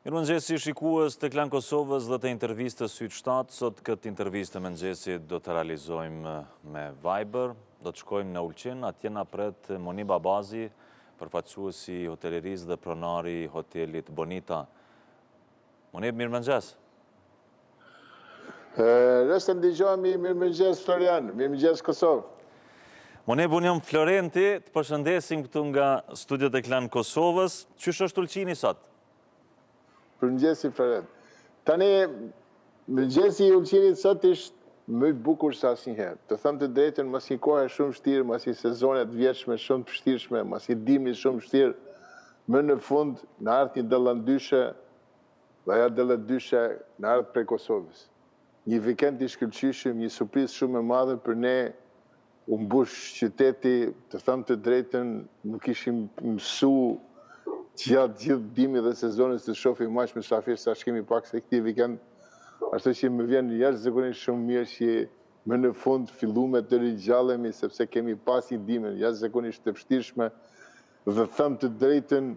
Mirëmëngjesi shikues të Klan Kosovës dhe të intervistës Syt 7. Sot këtë intervistë të mëngjesit do të realizojmë me Viber. Do të shkojmë në Ulqin, atje na pret Moni Babazi, përfaqësuesi i hotelerisë dhe pronari i hotelit Bonita. Moni, mirëmëngjes. Rëstën dëgjojmë, mirëmëngjes Florian, mirëmëngjes Kosovë. Moni, unë jam Florenti, të përshëndesim këtu nga studiot e Klan Kosovës. Qysh është Ulqini sot? Përmëngjesi Florent. Tani, mëngjesi i Ulqinit sot ishtë më i bukur sa asnjëherë. Të thëmë të drejtën, mas një kohë shumë vështirë, mas një sezonet vjetshme shumë të vështirshme, mas një dimri shumë vështirë, më në fund në ardhë një dëllëndyshe, dhe ajo dëllëndyshe në ardhë prej Kosovës. Një vikend i shkëlqyshëm, një surprizë shumë e madhe për ne, u mbush qyteti, të thëmë të drejtën, nuk ishim mësu gjithë dimi dhe sezonës të shofi maq me shafir sa shkemi pak se këti vikend, ashtu që më vjen jashtëzakonisht shumë mirë që më në fund fillume të ringjallemi sepse kemi pas një dimën jashtëzakonisht të vështirshme dhe thëmë të drejtën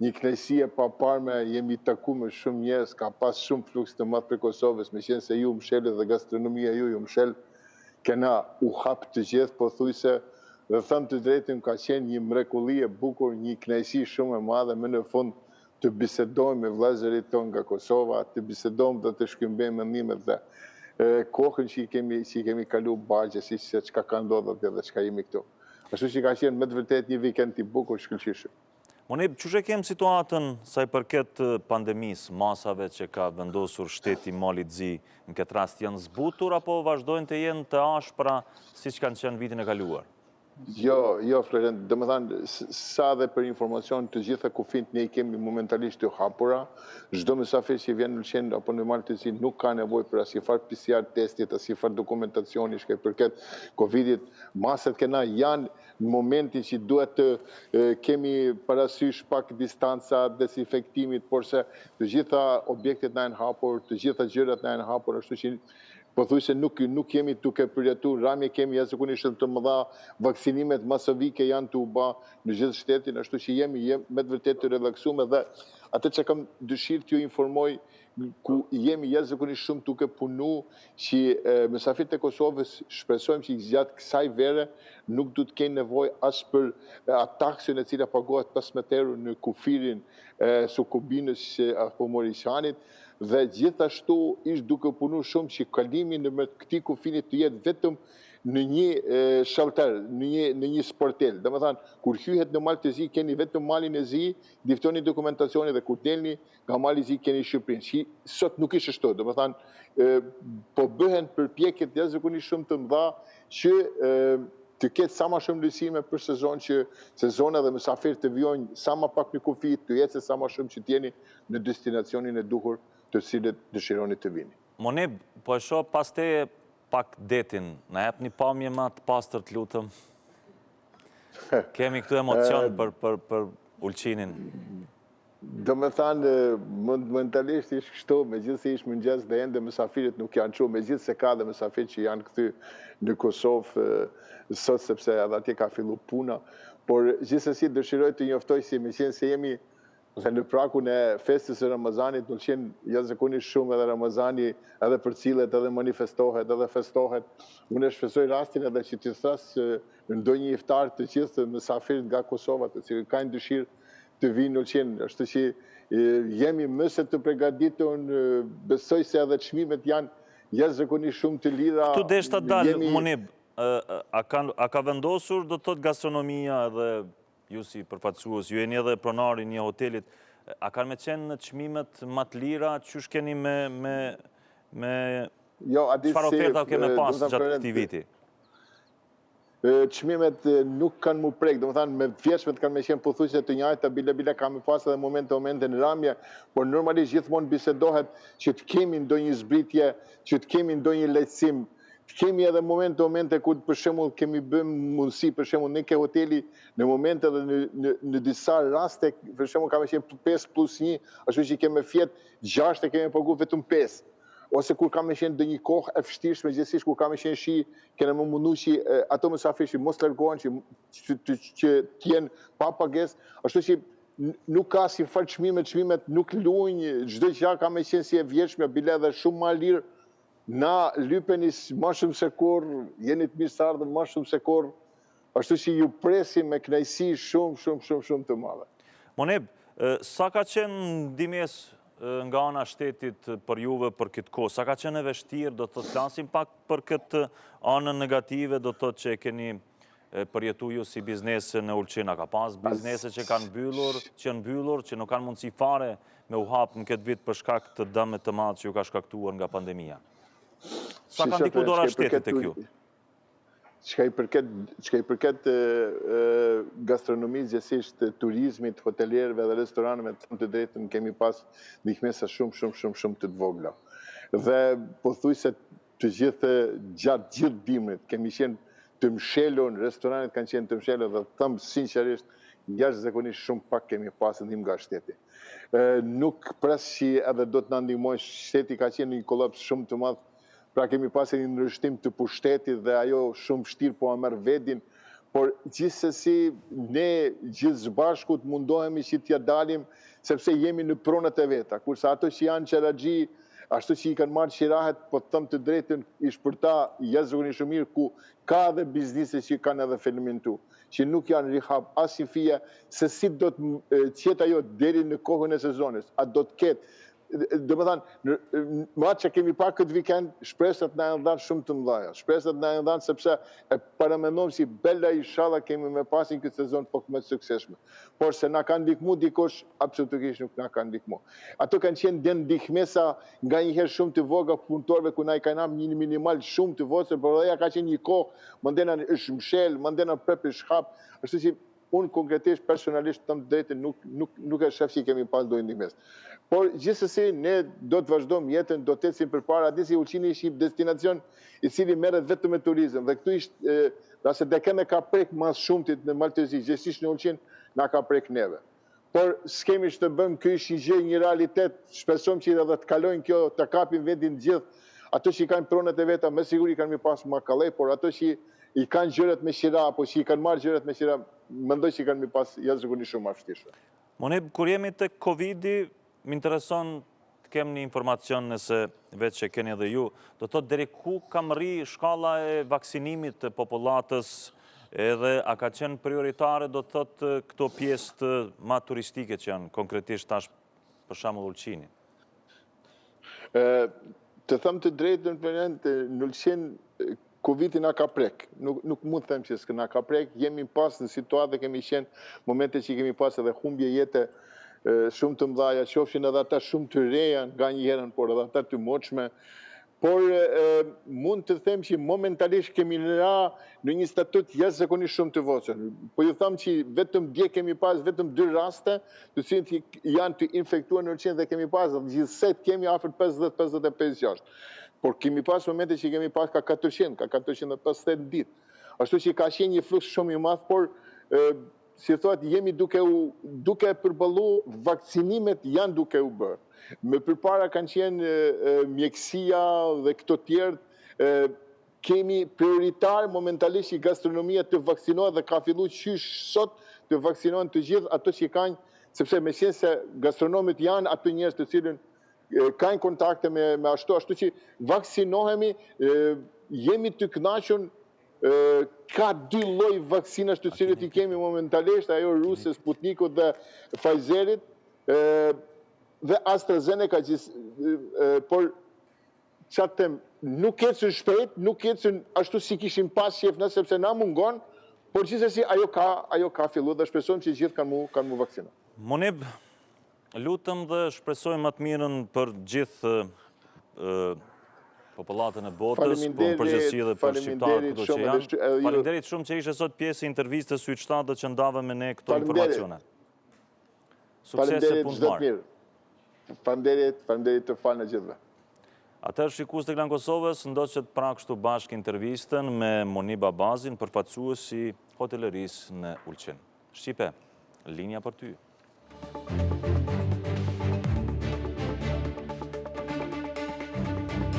një kënaqësi e paparme, jemi taku me shumë njerëz, ka pas shumë fluks të madh për Kosovës, meqense se ju mshelë dhe gastronomia ju mshelë, kena u hap të gjithë pothuajse. Dhe thëmë të drejtën ka qenë një mrekulli e bukur, një kënaqësi shumë e madhe, më në fund të bisedojmë me vëllezërit tonë nga Kosova, të bisedojmë dhe të shkëmbejmë mendimet dhe kohën që i kemi kalu bagje, si se çka ka ndodhur dhe çka jemi këtu. Ashtu që ka qenë me të vërtet një vikend i bukur, shkëlqyeshëm. Moni, çush e kem situatën sa i përket pandemisë, masave që ka vendosur shteti Mali Zi, në këtë rast janë zbutur apo vazhdojnë të jenë të ashpra siç kanë qenë vitin e kaluar? Jo, Florent, dhe më thanë, sa dhe për informacion të gjitha kufint ne i kemi momentalisht të hapura, çdo mysafir që vjen në Ulqin apo në Malë të Zi nuk ka nevojë për asnjëfar PCR testit, asnjëfar dokumentacioni që përket Covidit. Masat kena janë në momentin që duhet të kemi parasysh pak distanca desinfektimit, por se të gjitha objektet na janë hapur, të gjitha gjërat na janë hapur, ashtu që pothuajse nuk jemi duke përjetuar ramje, kemi jashtëzakonisht të mëdha, vaksinimet masovike janë të u bë në gjithë shtetin, ashtu që jemi me të vërtetë të relaksuar dhe atë që kam dëshirë t'ju informoj, ku jemi jashtëzakonisht shumë duke punu që mysafirët e Kosovës shpresojmë që gjatë kësaj vere nuk du të kenë nevojë as për taksën e cila pagohet 15 euro në kufirin Sukubinës apo Moriçanit, dhe gjithashtu ishtë duke punu shumë që kalimi në këti kufinit të jetë vetëm në një shelter, në një sportel. Dhe më thanë, kur hyhet në Malë të Zi, keni vetëm Malin e Zi, diftoni dokumentacioni dhe kur delni nga Mali i Zi, keni Shqipërinë. Që sot nuk ishte ashtu. Dhe më thanë, po bëhen përpjekjet jashtëzakonisht shumë të mëdha që të ketë sa ma shumë lësime për sezon që sezona dhe mysafirë të vjojnë sa ma pak në kufi, të jetë sa ma shumë që t'jeni në destinacionin e duhur të cilët dëshironi të vini. Moni, po e shoh pas te pak detin, na jep një pamje më të pastër të lutëm. Kemi këtu emocion për Ulqinin. Do me thanë, mentalisht ishë kështu, me gjithë se ishë mëngjes dhe ende mësafirit nuk janë qu, me gjithë se ka dhe mësafirit që janë këty në Kosovë sot, sepse edhe atje ka fillu puna, por gjithsesi dëshiroj të njoftoj si me qenë se jemi dhe në prakun e festës e Ramazanit, nuk qenë jashtëzakonisht shumë edhe Ramazani edhe për cilët edhe manifestohet, edhe festohet. Unë e shpresoj rastin edhe që të thasë në ndonjë iftar të gjithë mësafirit nga Kosova, të cilët kanë dëshirë të vinë në qenë, është që jemi mëse të pregaditur, besoj se edhe çmimet janë jashtëzakonisht shumë të lira. Tu deshta dalë, Monib, a ka vendosur do të thotë gastronomia edhe ju si përfaqësues, ju jeni edhe pronari një hotelit, a kanë me qenë në çmimet më të lira, çush keni me çfarë oferta kemi pas gjatë këtij viti? Çmimet nuk kanë mu prek, do më thanë me vjeshmet kanë me qenë pothuajse të njëjta, bile ka me pas edhe momente në ramje, por normalisht gjithmonë bisedohet që të kemi ndonjë zbritje, që të kemi ndonjë lehtësim. Kemi edhe momente ku për shembull kemi bëm mundësi, për shembull ne ke hoteli në momente dhe në disa raste, për shembull ka me qenë 5+1, ashtu që kemi fjet 6 e kemi pagu vetëm 5. Ose kur ka me qenë dhe një kohë e vështirshme, gjithsesi kur ka me qenë shi, kena më mundu që ato mysafirë që mos largohen, që t'jenë pa pagesë, ashtu që nuk ka si fal çmimet nuk luajnë, çdo gjë ka me qenë si e vjetshme, bile edhe shumë më lirë. Na lypeni më shumë se kurrë, jeni të mirë se ardhur më shumë se kurrë. Ashtu që ju presim me kënaqësi shumë të madhe. Moneb, sa ka qenë ndihmës nga ana shtetit për juve për këtë kohë? Sa ka qenë e vështirë, do të flasim pak për këtë anën negative, do të thotë që e keni përjetu ju si biznese në Ulqina? Ka pas biznese që kanë mbyllur, që nuk kanë mundësi fare me u hapë në këtë vit për shkak të dëmeve të madh që ju ka shkaktuar nga pandemia. Sa ka ndiku dora shtetit tek ju? Çka i përket gastronomisë, gjithsesi turizmit, hotelierëve dhe restoranëve, të drejtën kemi pas ndihmësa shumë të vogla. Dhe pothuajse të gjithë gjatë gjithë dimrit kemi qenë të mshelur, restoranet kanë qenë të mshelur dhe them sinqerisht, jashtëzakonisht shumë pak kemi pas ndihmë nga shteti. Nuk pres që edhe do të na ndihmojë, shteti ka qenë një kollaps shumë të madh. Pra kemi pasur një ndryshim të pushtetit dhe ajo shumë vështirë po a merr vendin, por gjithsesi ne gjithë së bashku mundohemi që t'ja dalim sepse jemi në pronat e veta. Kurse ato që janë Qeraxhi, ashtu që i kanë marrë qirahet, po të them të drejtën, ish për ta jashtëzakonisht shumë mirë, ku ka edhe biznise që kanë edhe falimentu, që nuk janë rihab as një fije, se si do të qetë ajo deri në kohën e sezonit, a do të ketë. Do më thanë, ma që kemi pa këtë vikend, shpresat na janë dhanë shumë të mëdhaja. Shpresat na janë dhanë sepse e paramendojmë si bella inshallah kemi me pasin këtë sezon po më të suksesshme. Por se na kanë ndihmu dikush, absolutisht nuk na kanë ndihmu. Ato kanë qenë dhe ndihmesa nga njëherë shumë të vogla punëtorëve ku na i kanë hapur një minimal shumë të vogël, por ajo ka qenë një kohë, mandena është mshel, mandena prep është hap, ashtu që unë konkretisht, personalisht, të më drejtën, nuk e shef që kemi pas dojnë ndihmes. Por gjithsesi, ne do të vazhdojmë jetën, do të ecim përpara, aty si Ulqini është një destinacion i cili merret vetëm me turizëm. Dhe këtu ishte, nëse dekeme ka prek mas shumtit në Maltezi, gjithsesi në Ulqin, na ka prek neve. Por s'kemi që të bëjmë, kjo është një gjë, një realitet, shpresojmë që edhe të kalojnë kjo, të kapim vendin gjithë, ato që i kanë pronat e veta, me siguri kanë mi pas më kallej, por ato që i kanë gjërat me qira, apo që i kanë marrë gjërat me qira, mendoj që i kanë mi pas jashtëzakonisht shumë vështirësi. Moneb, kur jemi te Covidi, më intereson të kem një informacion nëse vetë që keni edhe ju, do të thotë deri ku ka rri shkalla e vaksinimit të popullatës edhe a ka qenë prioritare do të thotë këto pjesë të ma turistike që janë konkretisht tash për shembull Ulqini? Të them të drejtën, në Ulqin Covidi na ka prek. Nuk mund të them që s'ka na ka prek, jemi pas në situatë kemi qenë momente që kemi pas edhe humbje jete shumë të mëdhaja, qofshin edhe ata shumë të reja nga një herën, por edhe ata të moçme. Por mund të them që momentalisht kemi ra në një statut jashtëzakonisht shumë të vogël. Po ju them që vetëm dje kemi pas vetëm 2 raste, të cilët janë të infektuar në Ulqin dhe kemi pas gjithsej kemi afër 50-55 jashtë. Por kemi pas momente që kemi pas ka 400, ka 450 ditë. Ashtu që ka qenë një fluks shumë i madh, por si thotë, jemi duke përballu, vakcinimet janë duke u bërë. Me përpara kanë qenë mjekësia dhe këto tjerë, kemi prioritar momentalisht që gastronomia të vaksinohet dhe ka fillu qysh sot të vaksinohen të gjithë ato që kanë, sepse me qenë se gastronomit janë ato njerëz të cilën kanë kontakte me ashtu që vaksinohemi, jemi të kënaqur. Ka 2 lloj vaksinash të cilët i kemi momentalisht, ajo ruse, Sputnikut dhe Pfizerit, dhe AstraZeneca, por çfarë them, nuk ecën shpejt, nuk ecën ashtu si kishim pas shefna, sepse na mungon, por gjithsesi ajo ka filluar dhe shpresojmë që gjithë kanë mu vaksina. Moneb, lutëm dhe shpresojmë më të mirën për gjithë popullatën e botës, po në përgjithësi dhe për shqiptarët këto që janë. Faleminderit shumë që ishe sot pjesë e intervistës Syt 7 dhe që ndave me ne këto informacione. Sukses e punë të marë. Faleminderit të falë në gjithëve. Atëherë shikues të Klan Kosovës, ndoqët pra kështu bashkë intervistën me Moniba Bazin, përfaqësuesi hotelerisë në Ulqin. Shqipe, linja për ty.